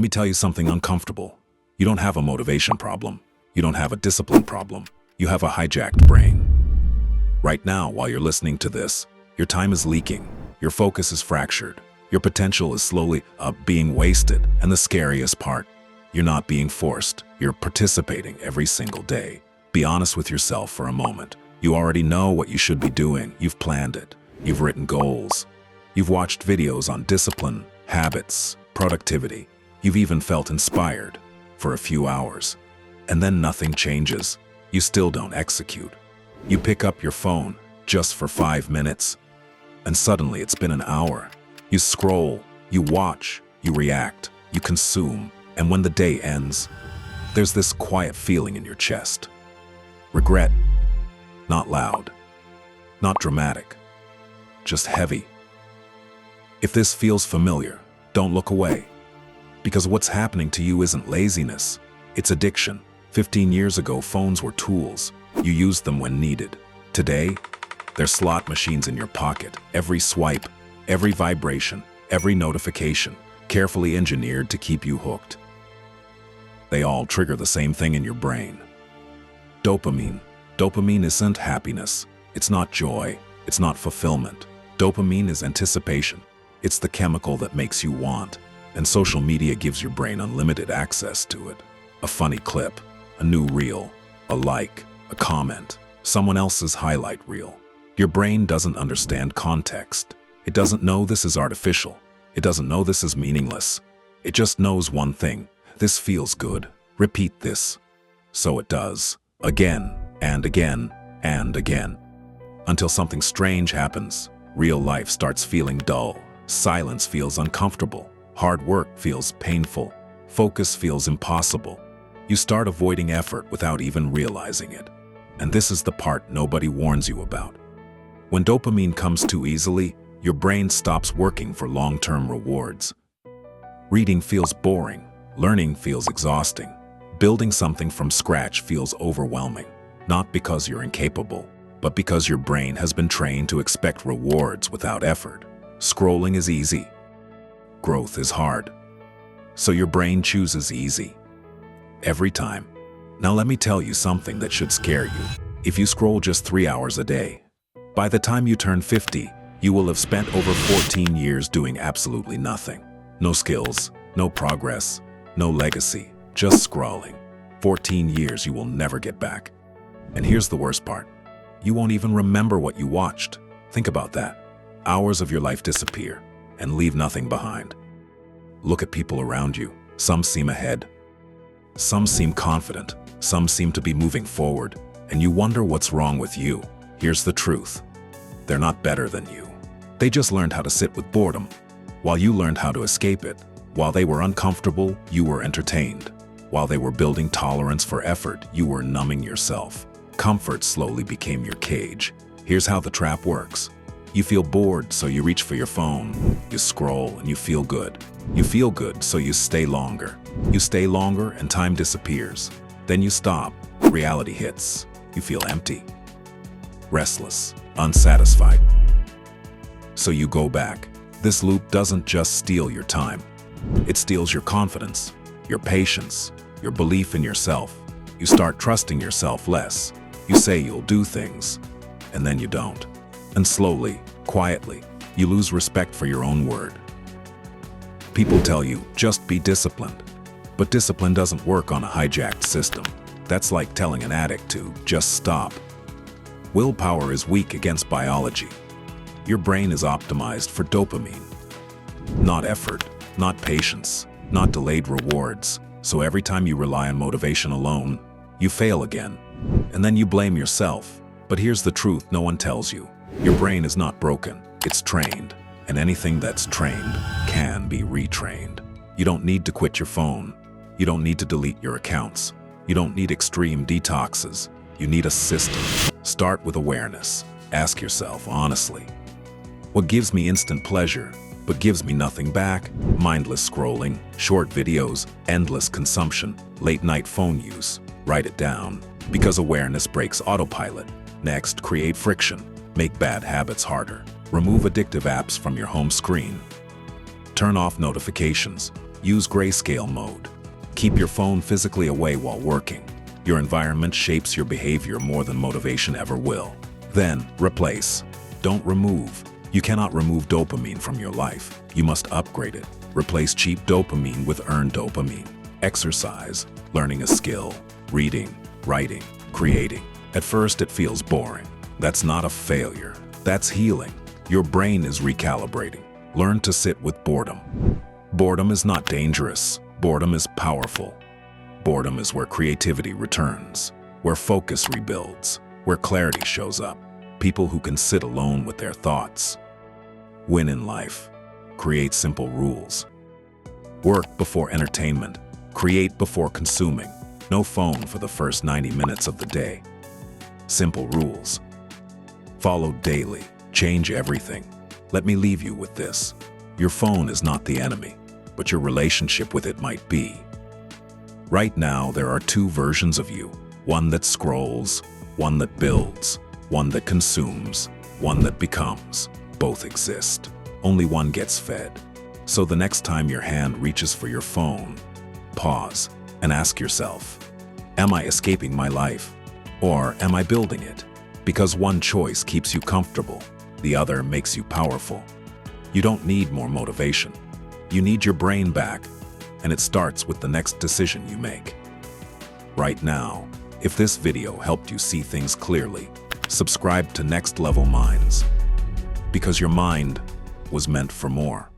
me tell you something uncomfortable. You don't have a motivation problem. You don't have a discipline problem. You have a hijacked brain. Right now, while you're listening to this, your time is leaking. Your focus is fractured. Your potential is slowly being wasted. And the scariest part, you're not being forced. You're participating every single day. Be honest with yourself for a moment. You already know what you should be doing. You've planned it. You've written goals. You've watched videos on discipline, habits, productivity. You've even felt inspired for a few hours. And then nothing changes. You still don't execute. You pick up your phone just for 5 minutes, and suddenly it's been an hour. You scroll, you watch, you react, you consume, and when the day ends, there's this quiet feeling in your chest. Regret. Not loud, not dramatic, just heavy. If this feels familiar, don't look away. Because what's happening to you isn't laziness, it's addiction. 15 years ago, phones were tools. You used them when needed. Today, they're slot machines in your pocket. Every swipe, every vibration, every notification, carefully engineered to keep you hooked. They all trigger the same thing in your brain. Dopamine. Dopamine isn't happiness. It's not joy. It's not fulfillment. Dopamine is anticipation. It's the chemical that makes you want. And social media gives your brain unlimited access to it. A funny clip, a new reel, a like, a comment, someone else's highlight reel. Your brain doesn't understand context. It doesn't know this is artificial. It doesn't know this is meaningless. It just knows one thing. This feels good. Repeat this. So it does. Again and again and again. Until something strange happens. Real life starts feeling dull. Silence feels uncomfortable. Hard work feels painful. Focus feels impossible. You start avoiding effort without even realizing it. And this is the part nobody warns you about. When dopamine comes too easily, your brain stops working for long-term rewards. Reading feels boring. Learning feels exhausting. Building something from scratch feels overwhelming. Not because you're incapable, but because your brain has been trained to expect rewards without effort. Scrolling is easy. Growth is hard. So your brain chooses easy. Every time. Now let me tell you something that should scare you. If you scroll just 3 hours a day, by the time you turn 50, you will have spent over 14 years doing absolutely nothing. No skills, no progress, no legacy, just scrolling. 14 years you will never get back. And here's the worst part. You won't even remember what you watched. Think about that. Hours of your life disappear and leave nothing behind. Look at people around you. Some seem ahead. Some seem confident. Some seem to be moving forward. And you wonder what's wrong with you. Here's the truth. They're not better than you. They just learned how to sit with boredom, while you learned how to escape it. While they were uncomfortable, you were entertained. While they were building tolerance for effort, you were numbing yourself. Comfort slowly became your cage. Here's how the trap works. You feel bored, so you reach for your phone. You scroll and you feel good. You feel good, so you stay longer. You stay longer and time disappears. Then you stop. Reality hits. You feel empty, restless, unsatisfied. So you go back. This loop doesn't just steal your time. It steals your confidence, your patience, your belief in yourself. You start trusting yourself less. You say you'll do things, and then you don't. And slowly, quietly, you lose respect for your own word. People tell you, just be disciplined. But discipline doesn't work on a hijacked system. That's like telling an addict to just stop. Willpower is weak against biology. Your brain is optimized for dopamine. Not effort, not patience, not delayed rewards. So every time you rely on motivation alone, you fail again. And then you blame yourself. But here's the truth no one tells you. Your brain is not broken, it's trained. And anything that's trained can be retrained. You don't need to quit your phone. You don't need to delete your accounts. You don't need extreme detoxes. You need a system. Start with awareness. Ask yourself honestly, what gives me instant pleasure, but gives me nothing back? Mindless scrolling, short videos, endless consumption, late-night phone use. Write it down, because awareness breaks autopilot. Next, create friction. Make bad habits harder. Remove addictive apps from your home screen. Turn off notifications. Use grayscale mode. Keep your phone physically away while working. Your environment shapes your behavior more than motivation ever will. Then, replace. Don't remove. You cannot remove dopamine from your life. You must upgrade it. Replace cheap dopamine with earned dopamine. Exercise, learning a skill, reading, writing, creating. At first it feels boring. That's not a failure. That's healing. Your brain is recalibrating. Learn to sit with boredom. Boredom is not dangerous. Boredom is powerful. Boredom is where creativity returns, where focus rebuilds, where clarity shows up. People who can sit alone with their thoughts win in life. Create simple rules. Work before entertainment. Create before consuming. No phone for the first 90 minutes of the day. Simple rules. Follow daily. Change everything. Let me leave you with this. Your phone is not the enemy, but your relationship with it might be. Right now, there are two versions of you. One that scrolls, one that builds, one that consumes, one that becomes. Both exist. Only one gets fed. So the next time your hand reaches for your phone, pause and ask yourself, am I escaping my life? Or am I building it? Because one choice keeps you comfortable, the other makes you powerful. You don't need more motivation. You need your brain back, and it starts with the next decision you make. Right now, if this video helped you see things clearly, subscribe to Next Level Minds, because your mind was meant for more.